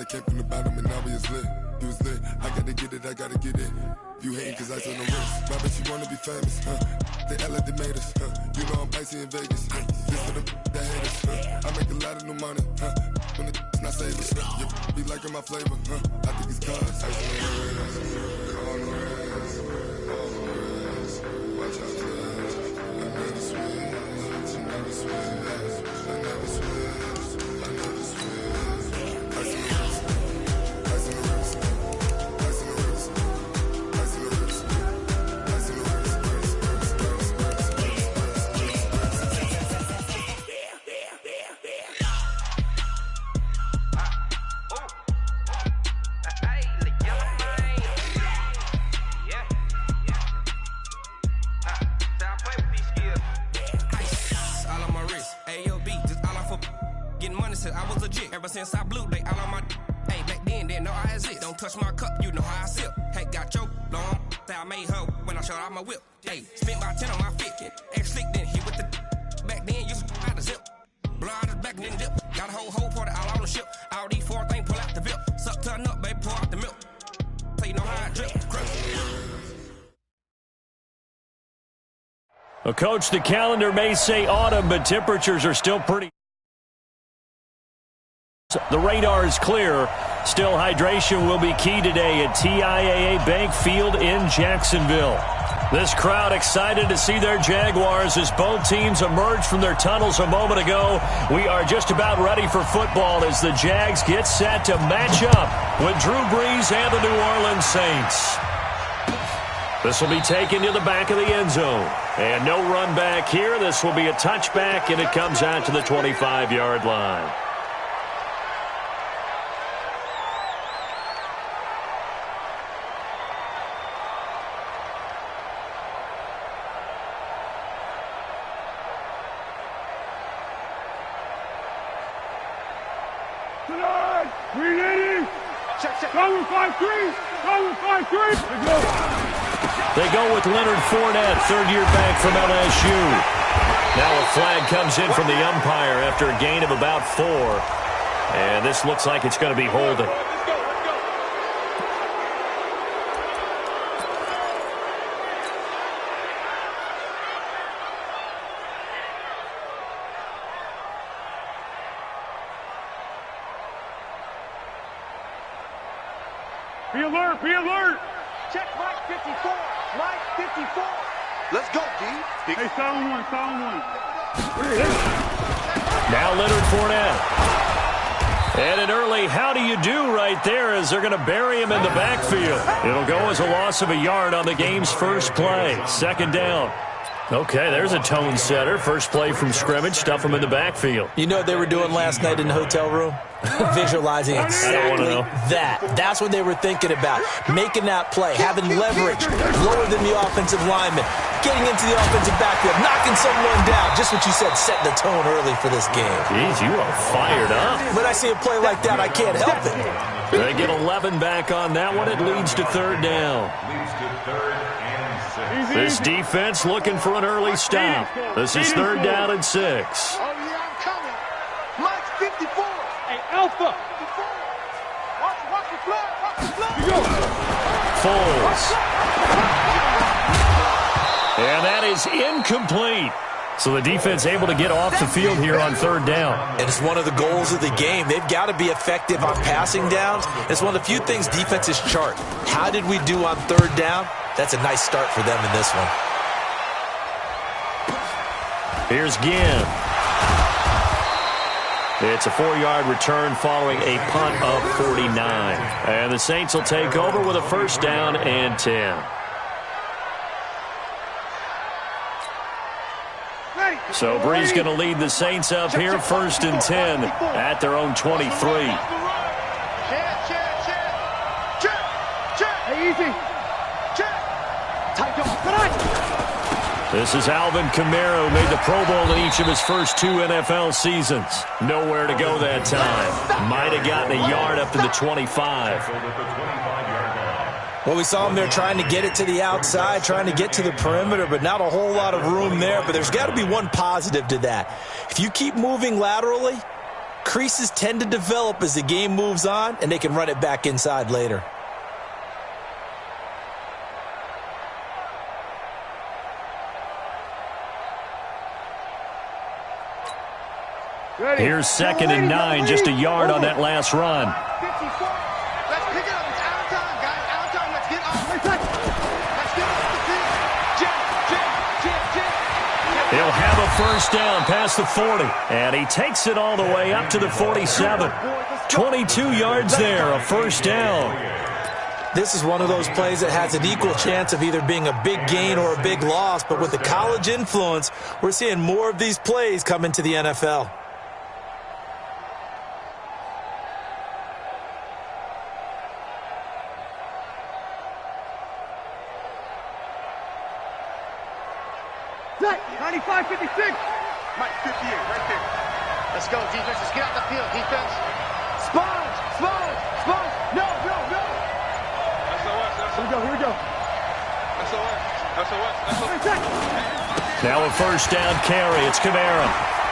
I came from the bottom and now we is lit. You was lit, I gotta get it, I gotta get it. You hating cause I said no risk. Why bet you wanna be famous, huh? They act like they made us, huh? You know I'm icy in Vegas, huh? This for the that hate us, huh? I make a lot of new money, huh? When it's not savers, you be liking my flavor, huh? I think it's cause ice on the wrist, on the wrist, on the wrist. Watch out, judge. I never switch, I never switch, I never switch, I never switch. Ice on the wrist, ice on the wrist, ice on the wrist, ice on the wrist, ice on the wrist, I was legit. Ever since I blew, they all on my. Hey, back then, didn't know I exist. Don't touch my cup, you know how I sip. Hey, got your long. Say I made her when I showed out my whip. Hey, spent about 10 on my fit. Ex-slick, then hit with the. Back then, used to out the zip. Blow out the back and then dip. Got a whole party all on the ship. All these 4 things, pull out the VIP. Suck, turn up, baby, pour out the milk. So you know how I drip. Well, Coach, the calendar may say autumn, but temperatures are still pretty. The radar is clear. Still, hydration will be key today at TIAA Bank Field in Jacksonville. This crowd excited to see their Jaguars as both teams emerge from their tunnels a moment ago. We are just about ready for football as the Jags get set to match up with Drew Brees and the New Orleans Saints. This will be taken to the back of the end zone. And no run back here. This will be a touchback, and it comes out to the 25-yard line. They go with Leonard Fournette, third-year back from LSU. Now a flag comes in from the umpire after a gain of about 4. And this looks like it's going to be holding. Be alert, be alert. Check Mike 54. Mike 54. Let's go, D. Hey, silent one, silent one. Now Leonard Fournette. And an early how do you do right there as they're going to bury him in the backfield. It'll go as a loss of a yard on the game's first play. Second down. Okay, there's a tone setter. First play from scrimmage, stuff him in the backfield. You know what they were doing last night in the hotel room? Visualizing exactly that. That's what they were thinking about. Making that play, having leverage, lower than the offensive lineman, getting into the offensive backfield, knocking someone down. Just what you said, setting the tone early for this game. Jeez, you are fired up. When I see a play like that, I can't help it. They get 11 back on that one. It leads to third down. This defense looking for an early stop. This is third down and 6. Oh, yeah, I'm coming. Mike 54. Hey, Alpha. Watch the flag. Watch the flag. Foles. And that is incomplete. So the defense able to get off the field here on third down. And it's one of the goals of the game. They've got to be effective on passing downs. It's one of the few things defenses chart. How did we do on third down? That's a nice start for them in this one. Here's Ginn. It's a 4-yard return following a punt of 49. And the Saints will take over with a first down and 10. So Brees going to lead the Saints up here, first and 10 at their own 23. Hey, easy. This is Alvin Kamara, who made the Pro Bowl in each of his first 2 NFL seasons. Nowhere to go that time. Might have gotten a yard up to the 25. Well, we saw him there trying to get it to the outside, trying to get to the perimeter, but not a whole lot of room there. But there's got to be one positive to that. If you keep moving laterally, Creases tend to develop as the game moves on, and they can run it back inside later. Here's 2nd and 9, just a yard on that last run. Let's pick it up. It's out of time, guys. Out of time. Let's get off. Let's get off the field. Jam. He'll have a first down past the 40, and he takes it all the way up to the 47. 22 yards there, a first down. This is one of those plays that has an equal chance of either being a big gain or a big loss, but with the college influence, we're seeing more of these plays come into the NFL. Set, 95-56. Mike, 58, right there. Let's go, defense. Let's get out the field, defense. Sponge. No. Here we go. Now a first down carry. It's Kamara.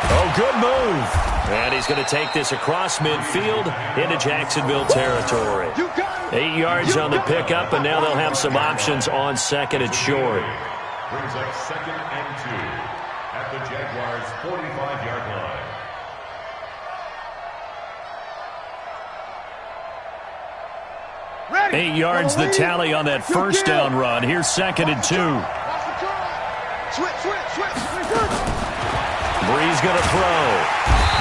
Oh, good move. And he's going to take this across midfield into Jacksonville territory. 8 yards on the pickup, and now they'll have some options on 2nd and short. Brings up 2nd and 2 at the Jaguars' 45-yard line. Ready. 8 yards the tally on that first down run. Here's 2nd and 2. Switch. Bree's going to throw.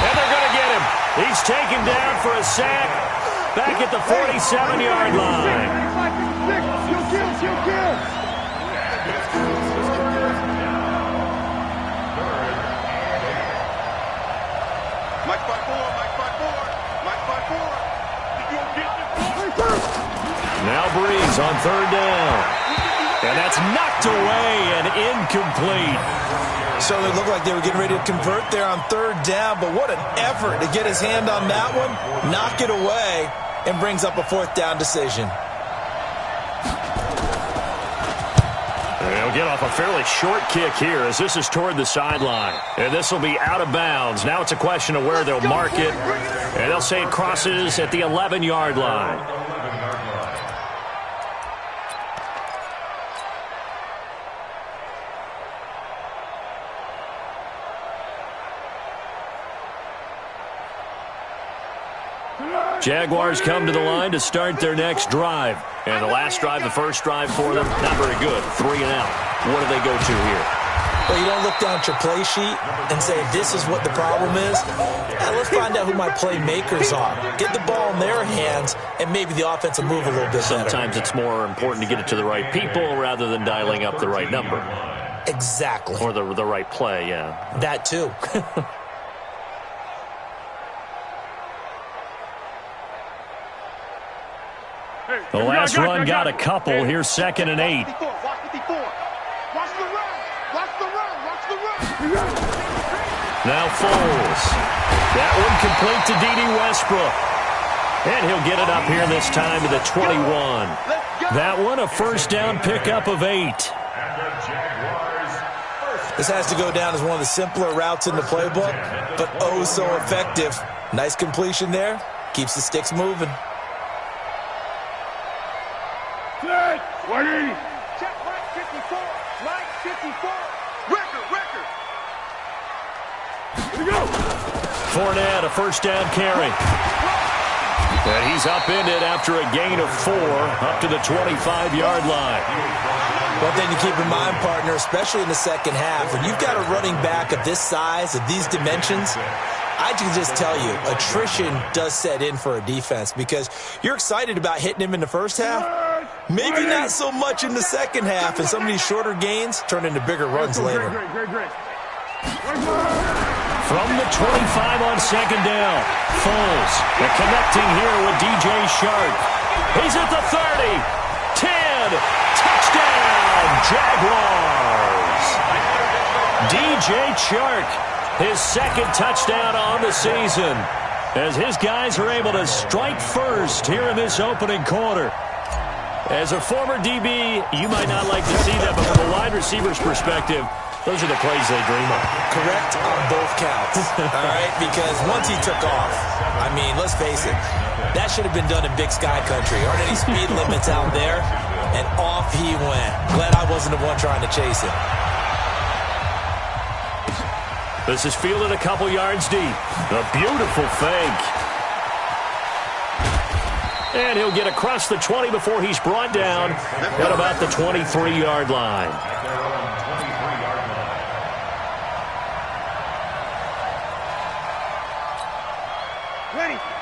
And they're going to get him. He's taken down for a sack back at the 47-yard line. 95-56. Kill. Mike 5-4. Now Breeze on 3rd down. And that's knocked away and incomplete. Certainly looked like they were getting ready to convert there on 3rd down, but what an effort to get his hand on that one, knock it away, and brings up a 4th down decision. They'll get off a fairly short kick here as this is toward the sideline. And this will be out of bounds. Now it's a question of where they'll mark it. And they'll say it crosses at the 11-yard line. Jaguars come to the line to start their next drive. And the last drive, the first drive for them, not very good. 3 and out. What do they go to here? Well, you don't look down at your play sheet and say, this is what the problem is. Let's find out who my playmakers are. Get the ball in their hands, and maybe the offense will move a little bit better. Sometimes it's more important to get it to the right people rather than dialing up the right number. Exactly. Or the right play, yeah. That too. The last run got a couple. Here's 2nd and 8. Watch the run. Now Foles. That one complete to D.D. Westbrook. And he'll get it up here this time to the 21. That one a first down pickup of 8. This has to go down as one of the simpler routes in the playbook, but oh so effective. Nice completion there. Keeps the sticks moving. Set. 180. Check Mike 54. Mike 54. Record. Here we go. Fournette, a first down carry. And he's upended after a gain of 4 up to the 25-yard line. One thing to keep in mind, partner, especially in the second half, when you've got a running back of this size, of these dimensions, I can just tell you, attrition does set in for a defense because you're excited about hitting him in the first half. Maybe not so much in the second half, and some of these shorter gains turn into bigger runs later. Great. From the 25 on 2nd down, Foles, they're connecting here with DJ Shark. He's at the 30, 10, touchdown, Jaguars. DJ Shark, his 2nd touchdown on the season, as his guys are able to strike first here in this opening quarter. As a former DB, you might not like to see that, but from a wide receiver's perspective, Those are the plays they dream of. Correct on both counts, all right? Because once he took off, I mean, let's face it, that should have been done in Big Sky Country. Aren't any speed limits out there? And off he went. Glad I wasn't the one trying to chase him. This is fielded a couple yards deep. A beautiful fake. And he'll get across the 20 before he's brought down at about the 23-yard line.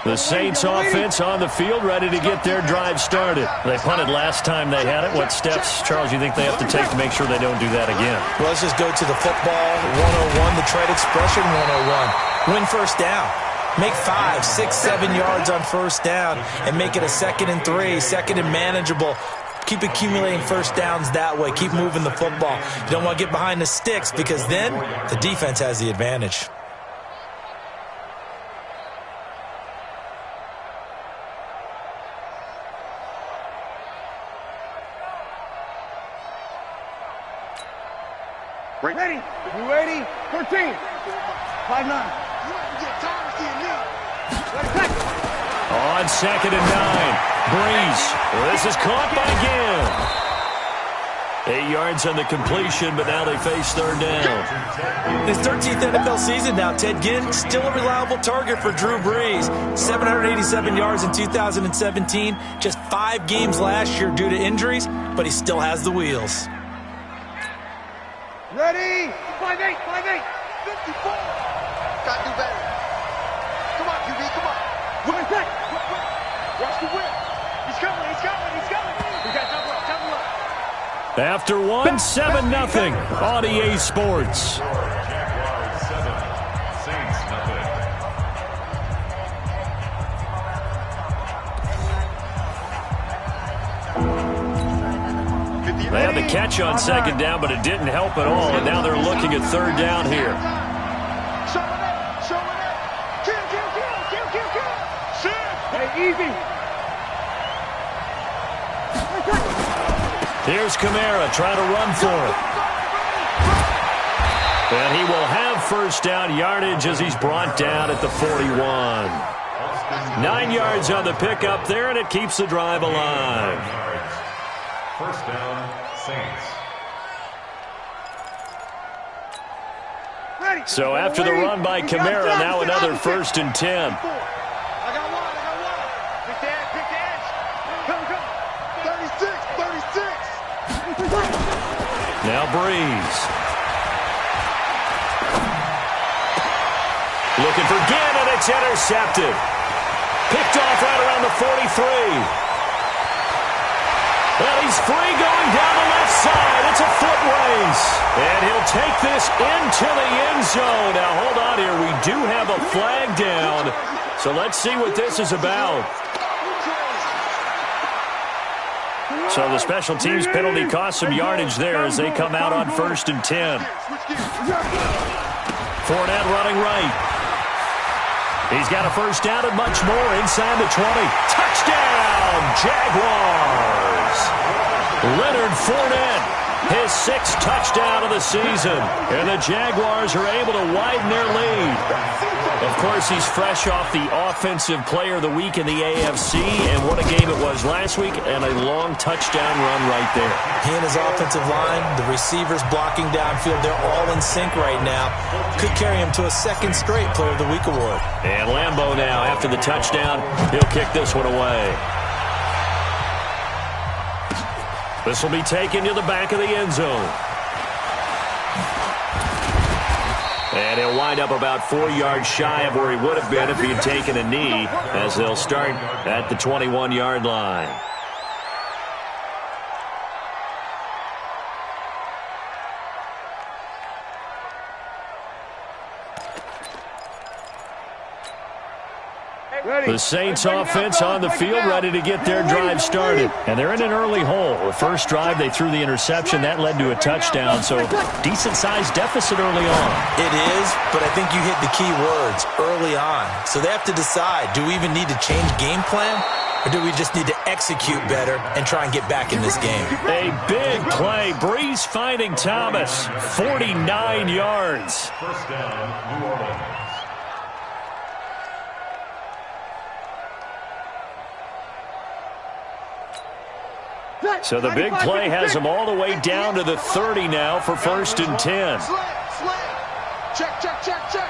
The Saints offense on the field, ready to get their drive started. They punted last time they had it. What steps, Charles, you think they have to take to make sure they don't do that again? Well, let's just go to the football 101, the trade expression 101. Win first down. Make 5, 6, 7 yards on first down and make it a 2nd and 3, 2nd and manageable. Keep accumulating first downs that way. Keep moving the football. You don't want to get behind the sticks because then the defense has the advantage. Ready? You ready? 13. 5-9. On 2nd and 9. Breeze. This is caught by Gill. 8 yards on the completion, but now they face third down. His 13th NFL season now, Ted Ginn, still a reliable target for Drew Brees. 787 yards in 2017, just 5 games last year due to injuries, but he still has the wheels. Ready? 5-8, 5-8. 54. Gotta do better. Come on, QB, come on. One sec. Watch the whip. He's coming, he's coming, he's coming. We got double up, double up. After one, 7-0 on EA Sports. Jaguars 7, Saints nothing. They had the catch on 2nd down, but it didn't help at all, and now they're looking at 3rd down here. Show it up, show it up. Kill, kill, kill, kill, kill, kill. Shit. Hey, easy. Here's Kamara trying to run for it. And he will have first down yardage as he's brought down at the 41. 9 yards on the pickup there, and it keeps the drive alive. First down, Saints. So after the run by Kamara, now another 1st and 10. I got one. Pick the edge, pick the edge. Come, come. 36, 36. Now Breeze. Looking for Ginn, and it's intercepted. Picked off right around the 43. Well, he's free going down the left side. It's a foot race. And he'll take this into the end zone. Now, hold on here. We do have a flag down. So let's see what this is about. So the special teams penalty cost some yardage there as they come out on 1st and 10. Fournette running right. He's got a first down and much more inside the 20. Touchdown, Jaguars. Leonard Fournette, his 6th touchdown of the season. And the Jaguars are able to widen their lead. Of course, he's fresh off the Offensive Player of the Week in the AFC. And what a game it was last week, and a long touchdown run right there. He and his offensive line, the receivers blocking downfield, they're all in sync right now. Could carry him to a 2nd straight Player of the Week award. And Lambeau now, after the touchdown, he'll kick this one away. This will be taken to the back of the end zone. And he'll wind up about 4 yards shy of where he would have been if he had taken a knee, as they'll start at the 21-yard line. The Saints offense on the field, ready to get their drive started. And they're in an early hole. The first drive, they threw the interception. That led to a touchdown, so decent-sized deficit early on. It is, but I think you hit the key words, early on. So they have to decide, do we even need to change game plan? Or or do we just need to execute better and try and get back in this game? A big play. Breeze finding Thomas. 49 yards. First down, New Orleans. So the big play has them all the way down to the 30 now for 1st and 10. Check, check, check, check.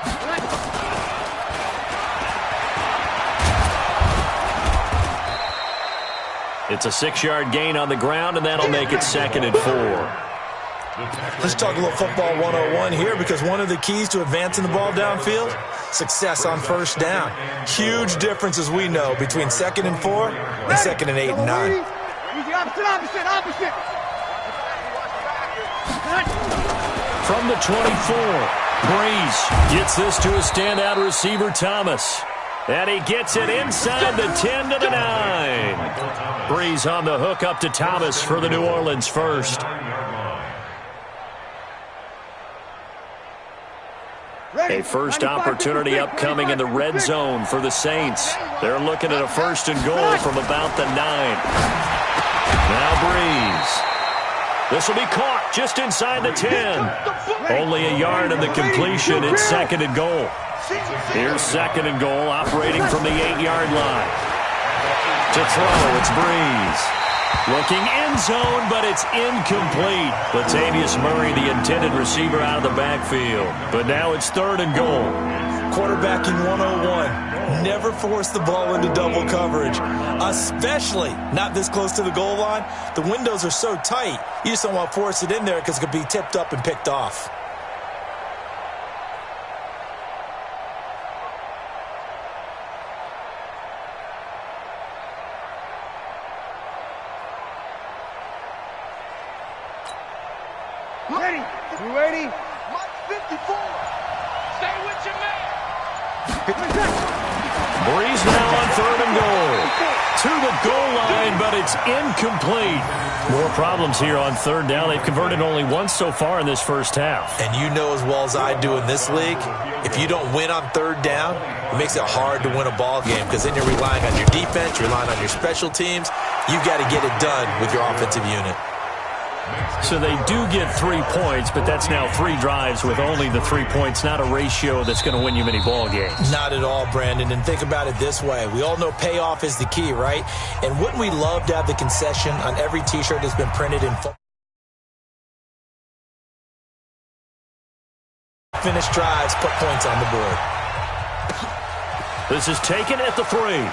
It's a 6-yard gain on the ground, and that'll make it 2nd and 4. Let's talk a little football 101 here, because one of the keys to advancing the ball downfield, success on 1st down. Huge difference, as we know, between 2nd and 4 and 2nd and 8 and 9. Easy, opposite. From the 24, Breeze gets this to a standout receiver, Thomas. And he gets it inside the 10 to the 9. Breeze on the hook up to Thomas for the New Orleans first. A first opportunity upcoming in the red zone for the Saints. They're looking at a 1st and goal from about the 9. Now Breeze. This will be caught just inside the 10. Only a yard in the completion. It's 2nd and goal. Here's 2nd and goal, operating from the 8-yard line. To throw, it's Breeze. Looking end zone, but it's incomplete. Latavius Murray, the intended receiver, out of the backfield. But now it's 3rd and goal. Quarterbacking 101. Never force the ball into double coverage, especially not this close to the goal line. The windows are so tight, you just don't want to force it in there because it could be tipped up and picked off. Ready. You ready? Mike 54. Stay with your man. Breeze now on 3rd and goal. To the goal line, but it's incomplete. More problems here on 3rd down. They've converted only once so far in this first half. And you know as well as I do in this league, if you don't win on 3rd down, it makes it hard to win a ball game because then you're relying on your defense, you're relying on your special teams. You've got to get it done with your offensive unit. So they do get 3 points, but that's now 3 drives with only the 3 points, not a ratio that's going to win you many ball games. Not at all, Brandon. And think about it this way. We all know payoff is the key, right? And wouldn't we love to have the concession on every T-shirt that's been printed in finish drives, put points on the board. This is taken at the 3.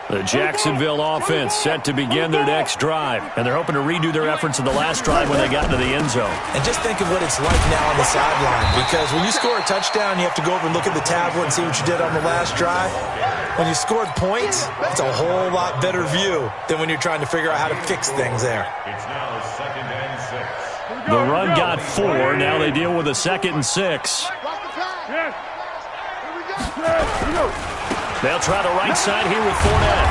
The Jacksonville offense set to begin their next drive, and they're hoping to redo their efforts in the last drive when they got into the end zone. And just think of what it's like now on the sideline, because when you score a touchdown, you have to go over and look at the tablet and see what you did on the last drive. When you scored points, it's a whole lot better view than when you're trying to figure out how to fix things there. It's now 2nd and 6. The run got 4. Now they deal with a 2nd and 6. Yes. Here we go. They'll try the right side here with Fournette.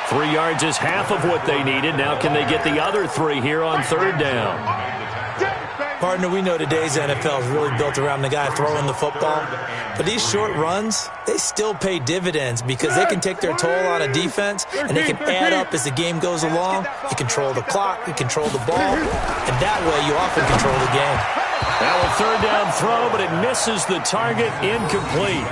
3 yards is half of what they needed. Now can they get the other 3 here on 3rd down? Partner, we know today's NFL is really built around the guy throwing the football. But these short runs, they still pay dividends because they can take their toll on a defense and they can add up as the game goes along. You control the clock, you control the ball, and that way you often control the game. Now a 3rd down throw, but it misses the target, incomplete.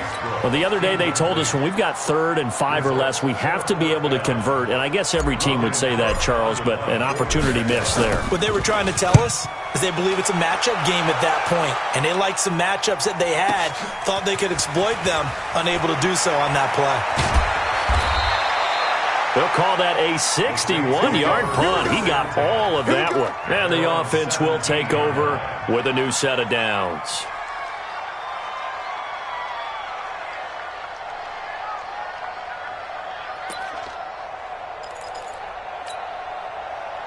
Well, the other day they told us when we've got 3rd and 5 or less, we have to be able to convert. And I guess every team would say that, Charles, but an opportunity missed there. What they were trying to tell us is they believe it's a matchup game at that point. And they liked some matchups that they had, thought they could exploit them, unable to do so on that play. They'll call that a 61-yard punt. He got all of that one. And the offense will take over with a new set of downs.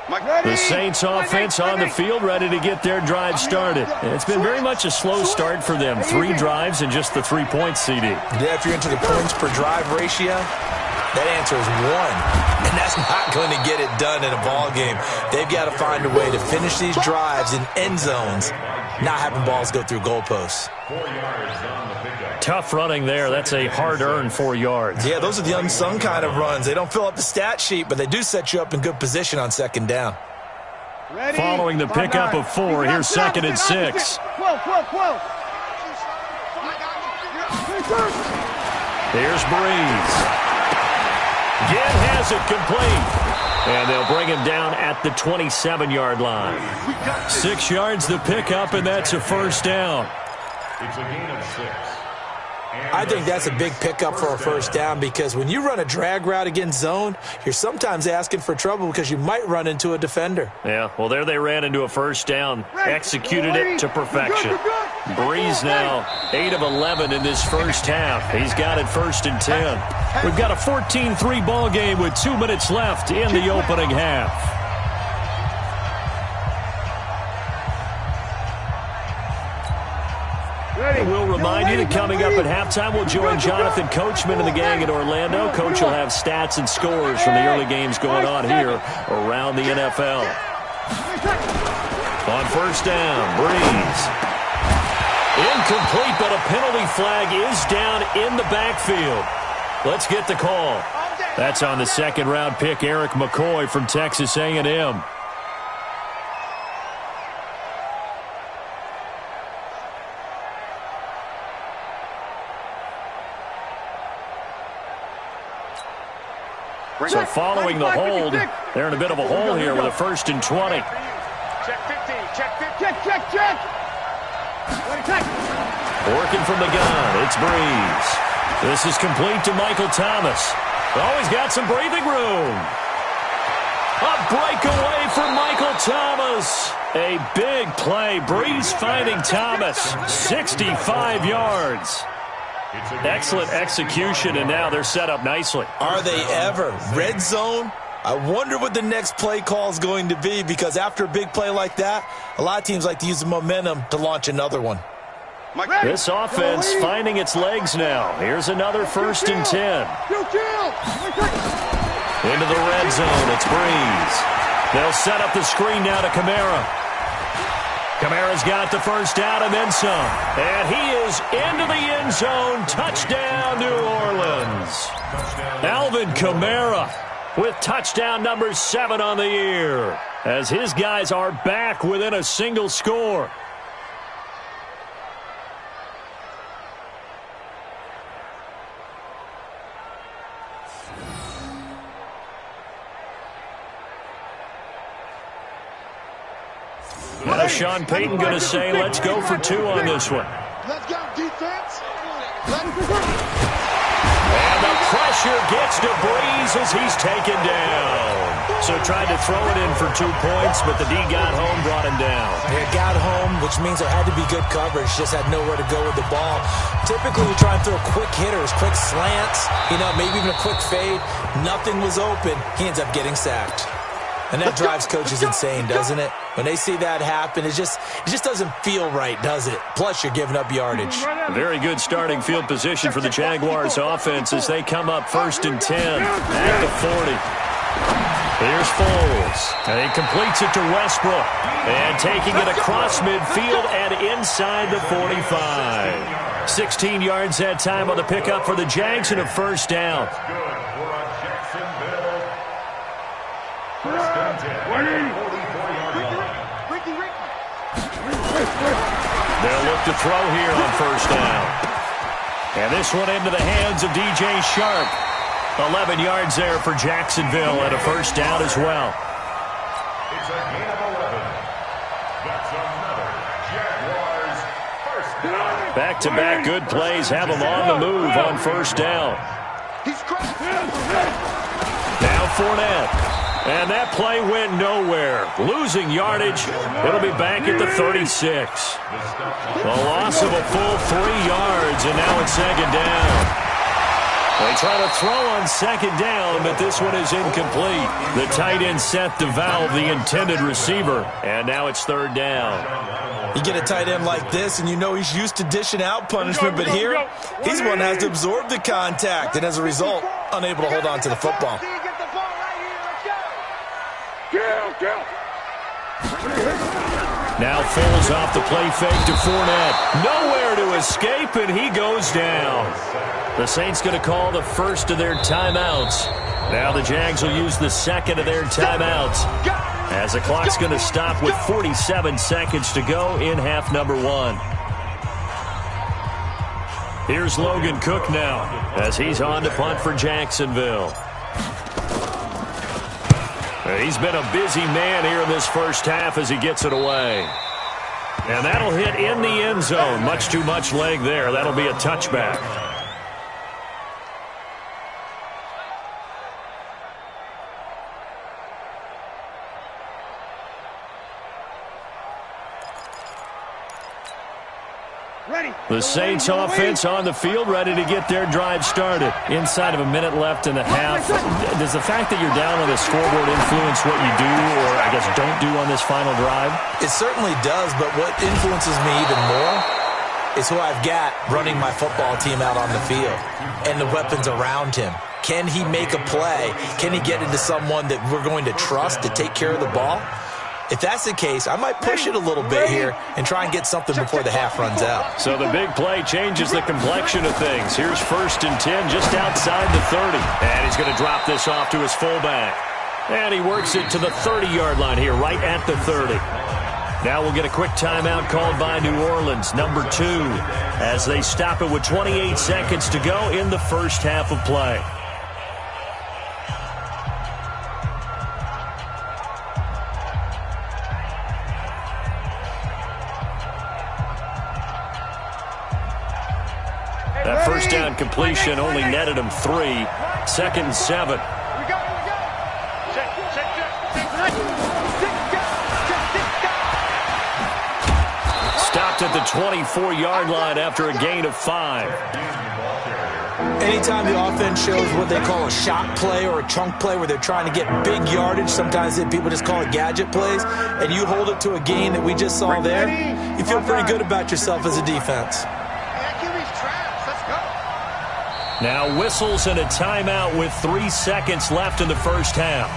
Mike, ready? The Saints offense on the field, ready to get their drive started. It's been very much a slow start for them. 3 drives and just the 3 points, CD. Yeah, if you're into the points per drive ratio, that answer is 1. And that's not going to get it done in a ball game. They've got to find a way to finish these drives in end zones, not having balls go through goalposts. 4 yards on the pickup. Tough running there. That's a hard-earned 4 yards. Yeah, those are the unsung kind of runs. They don't fill up the stat sheet, but they do set you up in good position on second down. Ready? Following the pickup of 4, here's second and 6. 12. Here's Breeze. Again has it complete. And they'll bring him down at the 27-yard line. 6 yards the pickup, and that's a first down. It's a gain of 6. I think that's a big pickup for a first down because when you run a drag route against zone, you're sometimes asking for trouble because you might run into a defender. Yeah, well, there they ran into a first down, executed it to perfection. Breeze now 8 of 11 in this first half. He's got it 1st and 10. We've got a 14-3 ball game with 2 minutes left in the opening half. We'll remind you that coming up at halftime, we'll join Jonathan Coachman and the gang in Orlando. Coach will have stats and scores from the early games going on here around the NFL. On first down, Breeze. Incomplete, but a penalty flag is down in the backfield. Let's get the call. That's on the second-round pick, Eric McCoy from Texas A&M. So following the hold, they're in a bit of a hole here with a 1st and 20. Check 15. Check. Working from the gun, it's Breeze. This is complete to Michael Thomas. Oh, he's got some breathing room. A breakaway for Michael Thomas. A big play. Breeze finding Thomas. 65 yards. Excellent execution, and now they're set up nicely. Are they ever? Red zone? I wonder what the next play call is going to be because after a big play like that, a lot of teams like to use the momentum to launch another one. This offense finding its legs now. Here's another 1st and 10. Into the red zone, it's Breeze. They'll set up the screen now to Kamara. Kamara's got the first down and then some. And he is into the end zone. Touchdown, New Orleans. Alvin Kamara with touchdown number 7 on the year as his guys are back within a single score. Now Sean Payton going to say, let's go for 2 on this one. Let's go, defense. And the pressure gets to Breeze as he's taken down. So tried to throw it in for 2 points, but the D got home, brought him down. It got home, which means there had to be good coverage. Just had nowhere to go with the ball. Typically, we try and throw quick hitters, quick slants, maybe even a quick fade. Nothing was open. He ends up getting sacked. And that drives coaches insane, doesn't it? When they see that happen, it just doesn't feel right, does it? Plus, you're giving up yardage. Very good starting field position for the Jaguars offense as they come up 1st and 10 at the 40. Here's Foles. And he completes it to Westbrook. And taking it across midfield and inside the 45. 16 yards that time on the pickup for the Jags and a first down. They'll look to throw here on first down. And this one into the hands of DJ Shark. 11 yards there for Jacksonville and a first down as well. It's a gain of 11. That's another Jaguars first down. Back-to-back good plays have them on the move on first down. Now Fournette. And that play went nowhere. Losing yardage. It'll be back at the 36. A loss of a full 3 yards, and now it's second down. They try to throw on second down, but this one is incomplete. The tight end set the valve, the intended receiver, and now it's third down. You get a tight end like this, and you know he's used to dishing out punishment, but here, he's one that has to absorb the contact, and as a result, unable to hold on to the football. Now Foles off the play fake to Fournette. Nowhere to escape, and he goes down. The Saints going to call the first of their timeouts. Now the Jags will use the second of their timeouts, as the clock's going to stop with 47 seconds to go in half number one. Here's Logan Cook now, as he's on to punt for Jacksonville. He's been a busy man here in this first half as he gets it away. And that'll hit in the end zone. Much too much leg there. That'll be a touchback. The Saints offense on the field, ready to get their drive started. Inside of a minute left in the half. Does the fact that you're down on the scoreboard influence what you do, or I guess don't do on this final drive? It certainly does, but what influences me even more is who I've got running my football team out on the field and the weapons around him. Can he make a play? Can he get into someone that we're going to trust to take care of the ball? If that's the case, I might push it a little bit here and try and get something before the half runs out. So the big play changes the complexion of things. Here's 1st and 10 just outside the 30. And he's going to drop this off to his fullback. And he works it to the 30-yard line here, right at the 30. Now we'll get a quick timeout called by New Orleans, number 2, as they stop it with 28 seconds to go in the first half of play. That first down completion only netted him 3. 2nd and 7. Stopped at the 24-yard line after a gain of 5. Anytime the offense shows what they call a shot play or a chunk play where they're trying to get big yardage, sometimes people just call it gadget plays, and you hold it to a gain that we just saw there, you feel pretty good about yourself as a defense. Now whistles and a timeout with 3 seconds left in the first half.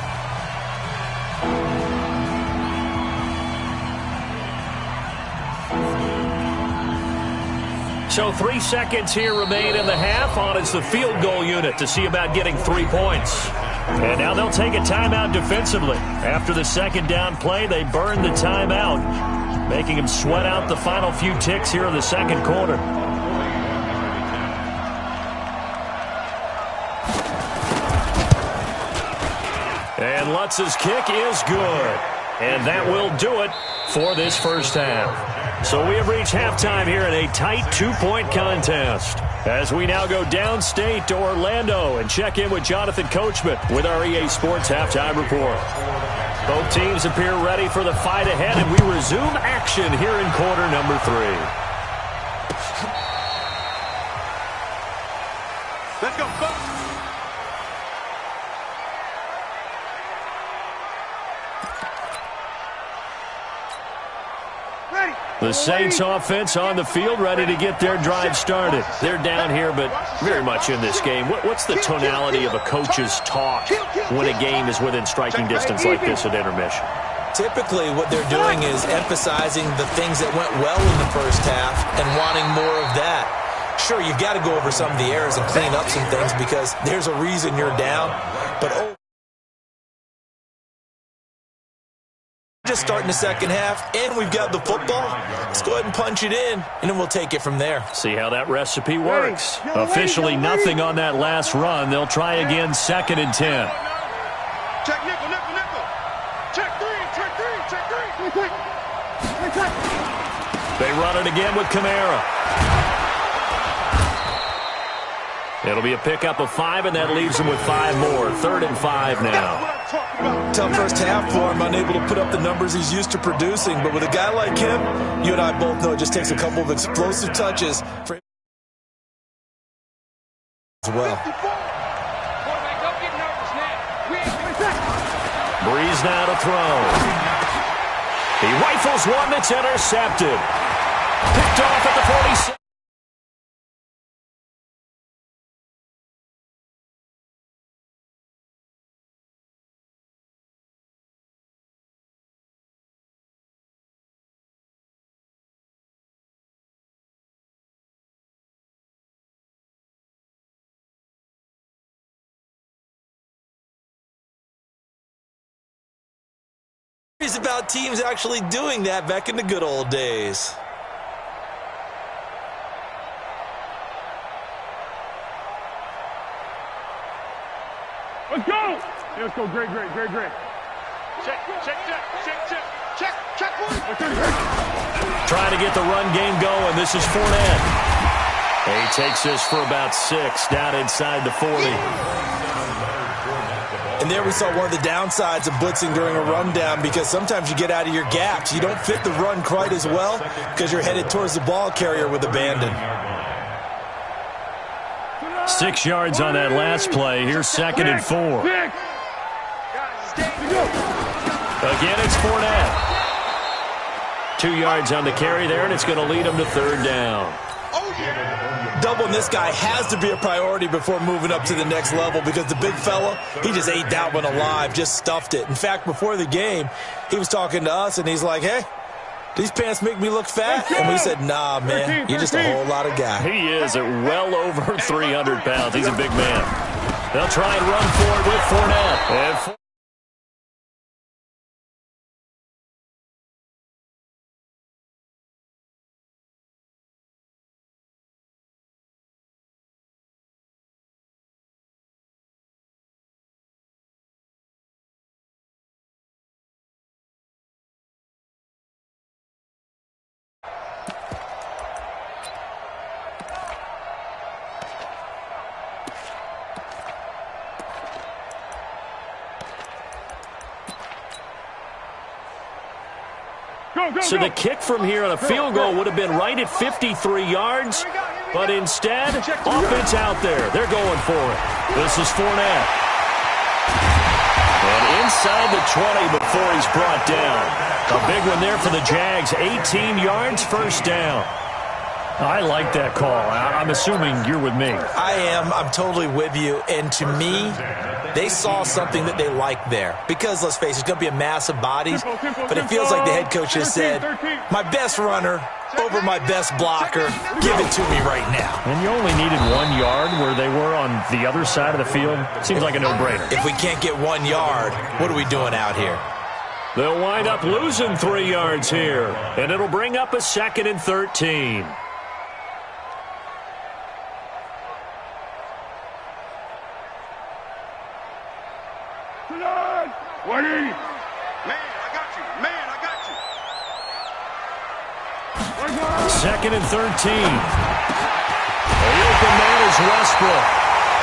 So 3 seconds here remain in the half. On is the field goal unit to see about getting 3 points. And now they'll take a timeout defensively. After the second down play, they burn the timeout, making them sweat out the final few ticks here in the second quarter. And Lutz's kick is good. And that will do it for this first half. So we have reached halftime here in a tight 2-point contest, as we now go downstate to Orlando and check in with Jonathan Coachman with our EA Sports Halftime Report. Both teams appear ready for the fight ahead, and we resume action here in quarter number 3. Let's go, folks. The Saints offense on the field, ready to get their drive started. They're down here, but very much in this game. What's the tonality of a coach's talk when a game is within striking distance like this at intermission? Typically, what they're doing is emphasizing the things that went well in the first half and wanting more of that. Sure, you've got to go over some of the errors and clean up some things because there's a reason you're down. But just starting the second half, and we've got the football. Let's go ahead and punch it in, and then we'll take it from there. See how that recipe works. Officially nothing on that last run. They'll try again, 2nd and 10. Check nickel, nickel, nickel. Check 3, check 3, check 3. They run it again with Kamara. It'll be a pickup of 5, and that leaves them with 5 more. 3rd and 5 now. Tough first half for him, unable to put up the numbers he's used to producing. But with a guy like him, you and I both know it just takes a couple of explosive touches for as well. Breeze now to throw. He rifles one that's intercepted. Picked off at the 46. It's about teams actually doing that back in the good old days. Let's go! Yeah, let's go. Great. Check. Trying to get the run game going. This is Fournette. He takes this for about 6 down inside the 40. And there we saw one of the downsides of blitzing during a rundown, because sometimes you get out of your gaps. You don't fit the run quite as well because you're headed towards the ball carrier with abandon. 6 yards on that last play. Here's 2nd and 4. Again, it's Fournette. 2 yards on the carry there, and it's going to lead him to 3rd down. Doubling this guy has to be a priority before moving up to the next level, because the big fella, he just ate that one alive, just stuffed it. In fact, before the game, he was talking to us, and he's like, hey, these pants make me look fat? And we said, nah, man, you're just a whole lot of guy. He is at well over 300 pounds. He's a big man. They'll try and run for it with Fournette. And so the kick from here on a field goal would have been right at 53 yards, but instead, offense out there. They're going for it. This is Fournette. And inside the 20 before he's brought down. A big one there for the Jags. 18 yards, 1st down. I like that call. I'm assuming you're with me. I am. I'm totally with you. And to me, they saw something that they liked there. Because, let's face it, it's going to be a mass of bodies. But it feels like the head coach has said, my best runner over my best blocker, give it to me right now. And you only needed 1 yard where they were on the other side of the field. Seems like a no-brainer. If we can't get 1 yard, what are we doing out here? They'll wind up losing 3 yards here. And it'll bring up a 2nd and 13. Wait! 2nd and 13. The open man is Westbrook.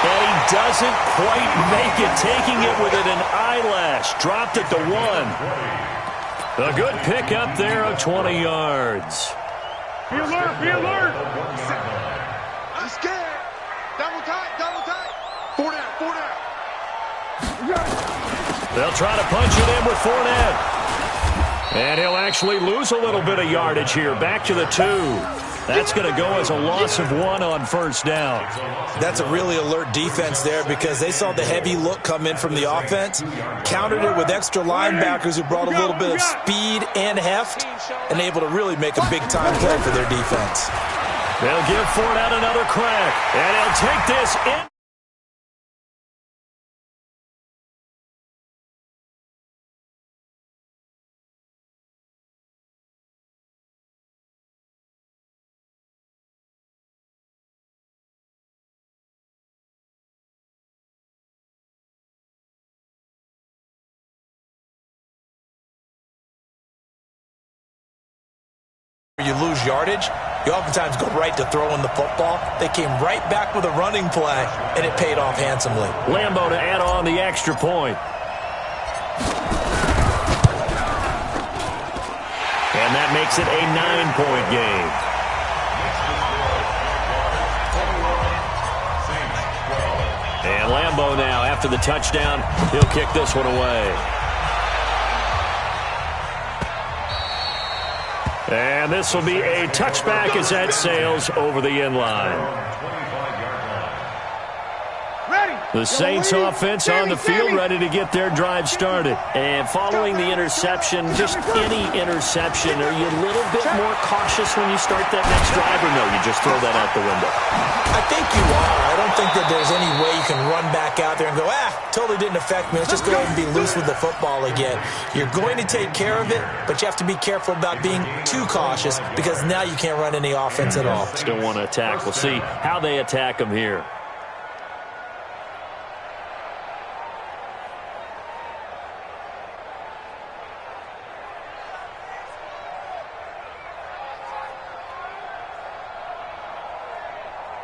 And he doesn't quite make it, taking it with an eyelash. Dropped it to 1. A good pick up there of 20 yards. Be alert! I'm scared. Double tight. 4 down. They'll try to punch it in with Fournette. And he'll actually lose a little bit of yardage here. Back to the 2. That's going to go as a loss of 1 on 1st down. That's a really alert defense there, because they saw the heavy look come in from the offense, countered it with extra linebackers who brought a little bit of speed and heft, and able to really make a big-time play for their defense. They'll give Fournette another crack, and he'll take this in. You lose yardage, you oftentimes go right to throwing the football. They came right back with a running play, and it paid off handsomely. Lambeau to add on the extra point. And that makes it a 9-point game. after the touchdown. He'll kick this one away. And this will be a touchback as that sails over the end line. The Saints offense on the field, ready to get their drive started. And following the interception, just any interception, are you a little bit more cautious when you start that next drive, or no, you just throw that out the window? I think you are. I don't think that there's any way you can run back out there and go, totally didn't affect me. Let's just go ahead and be loose with the football again. You're going to take care of it, but you have to be careful about being too cautious because now you can't run any offense at all. Still want to attack. We'll see how they attack them here.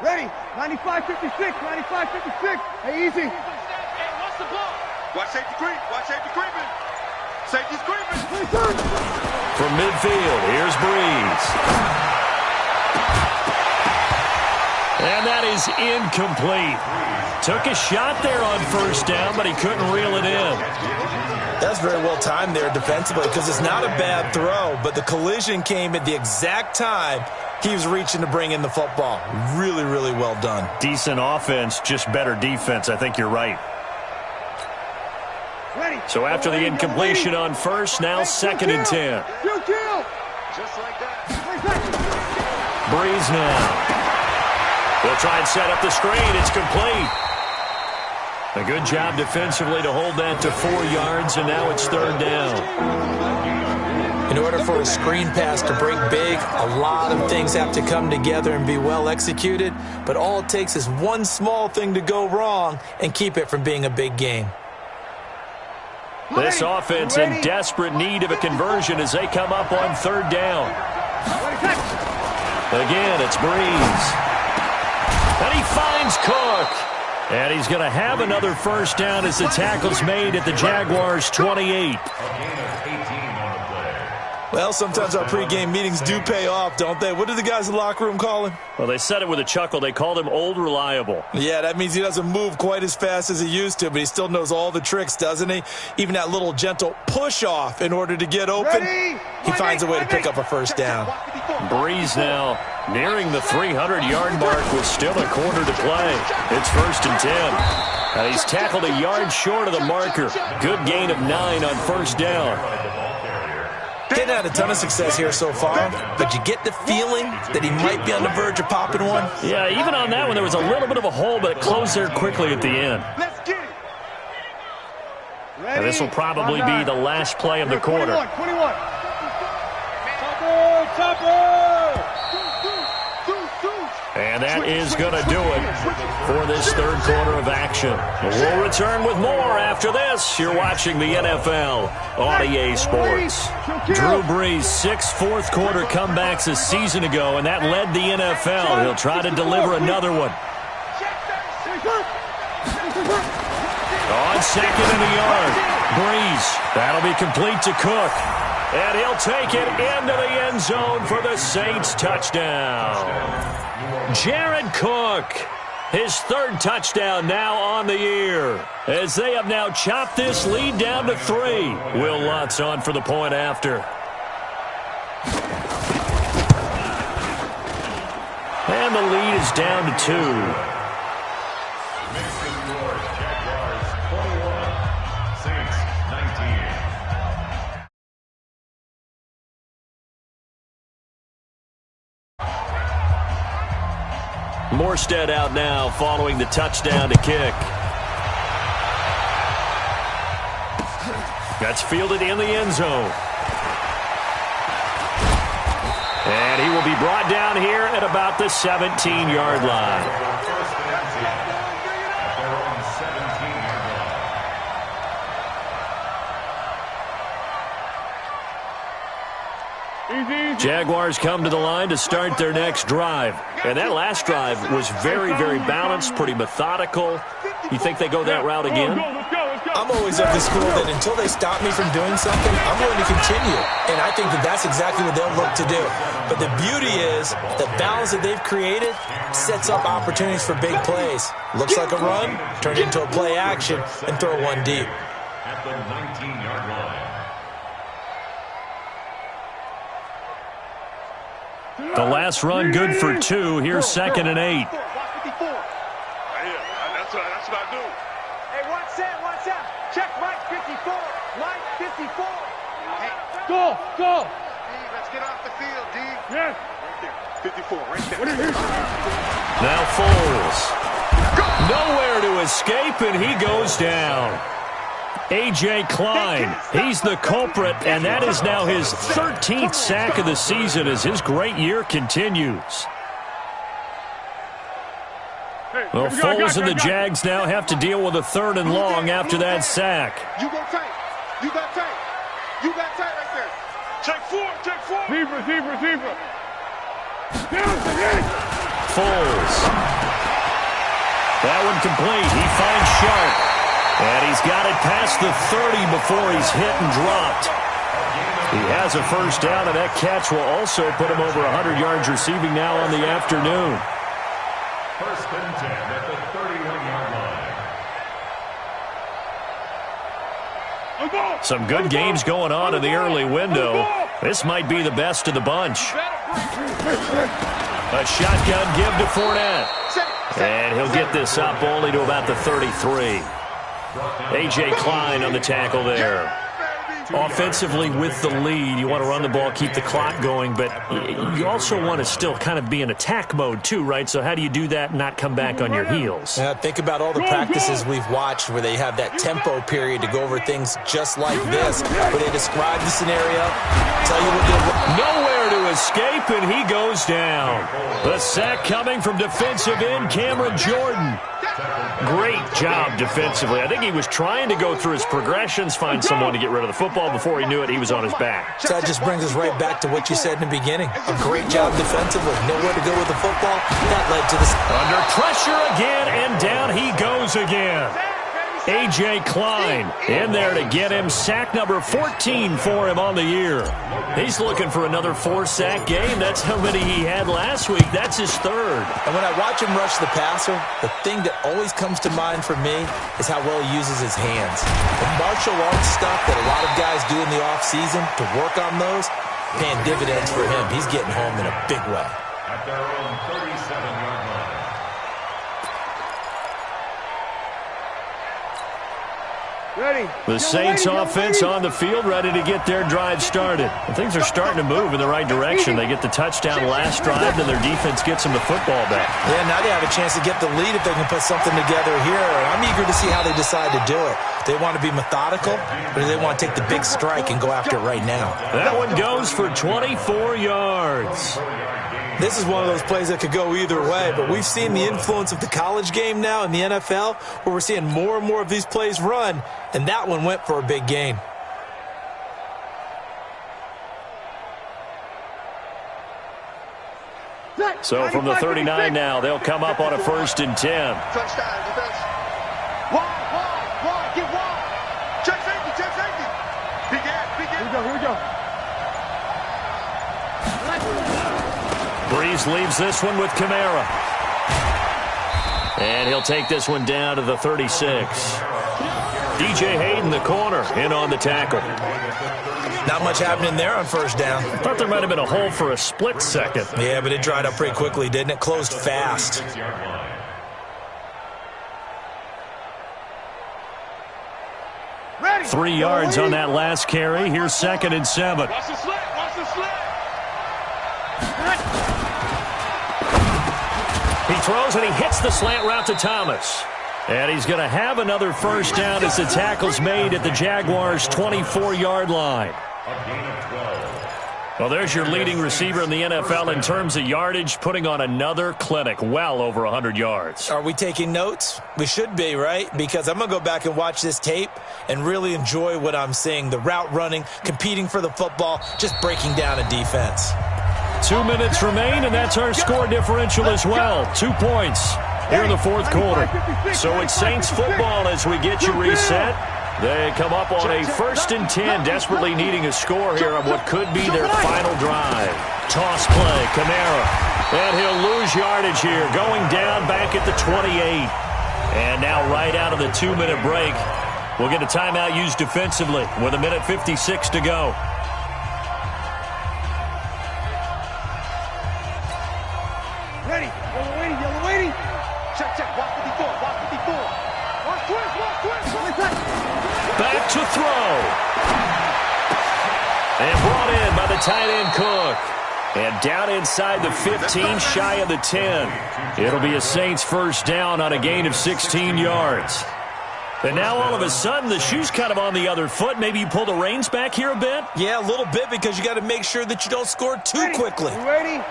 Ready, 95-56, 95-56. Hey, easy. Hey, what's the ball? Watch safety creep, watch safety creeping. Safety's creeping. From midfield, here's Breeze. And that is incomplete. Took a shot there on first down, but he couldn't reel it in. That's very well timed there defensively because it's not a bad throw, but the collision came at the exact time he was reaching to bring in the football. Really, really well done. Decent offense, just better defense. I think you're right. So after the incompletion on first, now 2nd and 10. Just like that. Breeze now. They'll try and set up the screen. It's complete. A good job defensively to hold that to 4 yards, and now it's 3rd down. In order for a screen pass to break big, a lot of things have to come together and be well executed, but all it takes is one small thing to go wrong and keep it from being a big game. This offense in desperate need of a conversion as they come up on 3rd down. Again, it's Breeze. And he finds Cook. And he's going to have another first down as the tackle's made at the Jaguars' 28. Well, sometimes our pregame meetings do pay off, don't they? What do the guys in the locker room call him? Well, they said it with a chuckle. They called him Old Reliable. Yeah, that means he doesn't move quite as fast as he used to, but he still knows all the tricks, doesn't he? Even that little gentle push-off in order to get open, he finds a way to pick up a first down. Breeze now nearing the 300-yard mark with still a quarter to play. It's 1st and 10. And he's tackled a yard short of the marker. Good gain of 9 on first down. Didn't have a ton of success here so far, but you get the feeling that he might be on the verge of popping one. Yeah, even on that one, there was a little bit of a hole, but it closed there quickly at the end. Let's get it. And this will probably be the last play of the quarter. 21. And that is going to do it for this 3rd quarter of action. We'll return with more after this. You're watching the NFL on EA Sports. Drew Brees, 6 fourth-quarter comebacks a season ago, and that led the NFL. He'll try to deliver another one. On 2nd and a yard, Brees. That'll be complete to Cook. And he'll take it into the end zone for the Saints touchdown. Jared Cook, his 3rd touchdown now on the year, as they have now chopped this lead down to 3. Will Lutz on for the point after. And the lead is down to 2. Morstead out now following the touchdown to kick. That's fielded in the end zone. And he will be brought down here at about the 17-yard line. Jaguars come to the line to start their next drive. And that last drive was very, very balanced, pretty methodical. You think they go that route again? I'm always of the school that until they stop me from doing something, I'm going to continue. And I think that that's exactly what they'll look to do. But the beauty is the balance that they've created sets up opportunities for big plays. Looks like a run, turn it into a play action, and throw one deep. At the 19-yard line. The last run good for 2. Here's 2nd and 8. That's what I do. Hey, watch that. Check Mike 54. Mike 54. Hey, Go. D, let's get off the field, D. Yes. Right there. 54, right there. What is this? Now Foles. Nowhere to escape, and he goes down. A.J. Klein, he's the culprit, and that is now his 13th sack of the season as his great year continues. Well, Foles and the Jags now have to deal with a 3rd and long after that sack. You go tight. You got tight. You got tight right there. Check 4. Zebra. Foles. That one complete. He finds Sharp. And he's got it past the 30 before he's hit and dropped. He has a first down, and that catch will also put him over 100 yards receiving now on the afternoon. 1st and 10 at the 31-yard line. Some good games going on in the early window. This might be the best of the bunch. A shotgun give to Fournette. And he'll get this up only to about the 33. A.J. Klein on the tackle there. Offensively with the lead, you want to run the ball, keep the clock going, but you also want to still kind of be in attack mode too, right? So how do you do that and not come back on your heels? Yeah, think about all the practices we've watched where they have that tempo period to go over things just like this, where they describe the scenario, tell you what they're... Nowhere to escape, and he goes down. The sack coming from defensive end Cameron Jordan. Great job defensively. I think he was trying to go through his progressions, find someone to get rid of the football. Before he knew it, he was on his back. So that just brings us right back to what you said in the beginning. A great job defensively. Nowhere to go with the football. That led to the... Under pressure again, and down he goes again. A.J. Klein in there to get him. Sack number 14 for him on the year. He's looking for another 4-sack game. That's how many he had last week. That's his 3rd. And when I watch him rush the passer, the thing that always comes to mind for me is how well he uses his hands. The martial arts stuff that a lot of guys do in the offseason to work on those, paying dividends for him. He's getting home in a big way. At their own 37-yard line. Ready. The Saints offense on the field, ready to get their drive started. And things are starting to move in the right direction. They get the touchdown last drive, then their defense gets them the football back. Yeah, now they have a chance to get the lead if they can put something together here. And I'm eager to see how they decide to do it. They want to be methodical, or do they want to take the big strike and go after it right now? That one goes for 24 yards. This is one of those plays that could go either way, but we've seen the influence of the college game now in the NFL, where we're seeing more and more of these plays run, and that one went for a big gain. So from the 39 now, they'll come up on a 1st and 10. Touchdown, defense. Wide, get wide. Check safety. Big ass. Here we go. Breeze leaves this one with Kamara. And he'll take this one down to the 36. DJ Hayden, the corner, in on the tackle. Not much happening there on 1st down. Thought there might have been a hole for a split second. Yeah, but it dried up pretty quickly, didn't it? Closed fast. 3 yards on that last carry. Here's 2nd and 7. Watch the slant. He throws and he hits the slant route to Thomas. And he's going to have another 1st down as the tackle's made at the Jaguars' 24-yard line. Well, there's your leading receiver in the NFL in terms of yardage, putting on another clinic, well over 100 yards. Are we taking notes? We should be, right? Because I'm going to go back and watch this tape and really enjoy what I'm seeing. The route running, competing for the football, just breaking down a defense. 2 minutes remain, and that's our score differential as well. 2 points here in the 4th quarter. So it's Saints football as we get you reset. They come up on a 1st and 10, desperately needing a score here on what could be their final drive. Toss play, Kamara. And he'll lose yardage here, going down back at the 28. And now right out of the 2-minute break, we'll get a timeout used defensively with 1:56 to go. Ready. Yellow waiting. Check. Watch 54. Watch twist. Back to throw. And brought in by the tight end Cook. And down inside the 15, shy of the 10. It'll be a Saints first down on a gain of 16 yards. And now all of a sudden the shoe's kind of on the other foot. Maybe you pull the reins back here a bit? Yeah, a little bit, because you got to make sure that you don't score too quickly. You ready?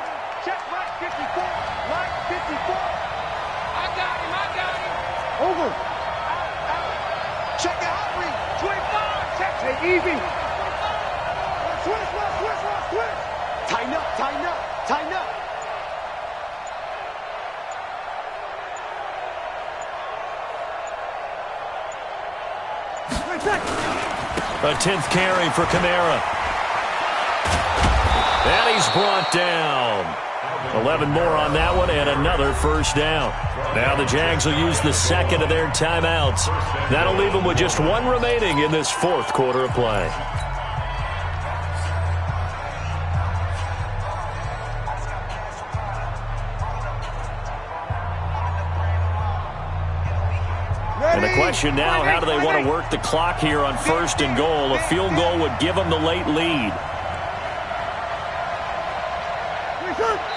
Check right 54. Right 54. I got him. Over. Check out. 25. Check. Hey, easy. Twist. Tighten up. A 10th carry for Kamara. And he's brought down. 11 more on that one, and another first down. Now the Jags will use the second of their timeouts. That'll leave them with just one remaining in this 4th quarter of play. And the question now, how do they want to work the clock here on 1st and goal? A field goal would give them the late lead.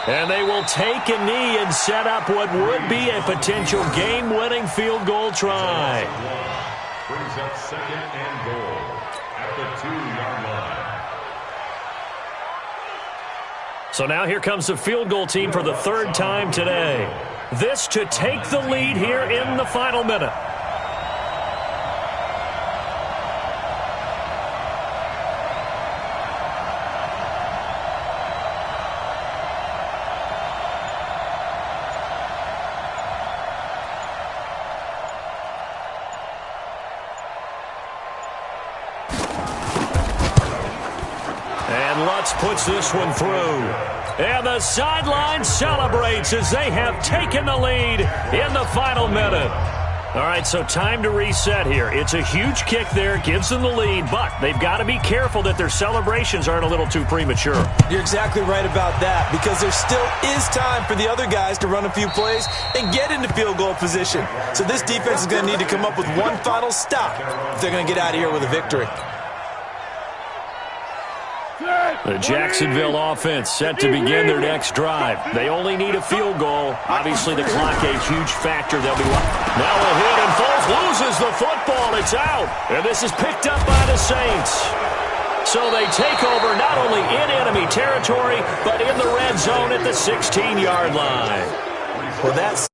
And they will take a knee and set up what would be a potential game-winning field goal try. Brings up 2nd and goal at the 2-yard line. So now here comes the field goal team for the 3rd time today. This to take the lead here in the final minute. Puts this one through. And the sideline celebrates as they have taken the lead in the final minute. All right, so time to reset here. It's a huge kick there, gives them the lead, but they've got to be careful that their celebrations aren't a little too premature. You're exactly right about that, because there still is time for the other guys to run a few plays and get into field goal position. So this defense is going to need to come up with one final stop if they're going to get out of here with a victory. The Jacksonville offense set to begin their next drive. They only need a field goal. Obviously, the clock a huge factor. They'll be now a hit, and Foles loses the football. It's out, and this is picked up by the Saints. So they take over not only in enemy territory, but in the red zone at the 16-yard line. Well, that's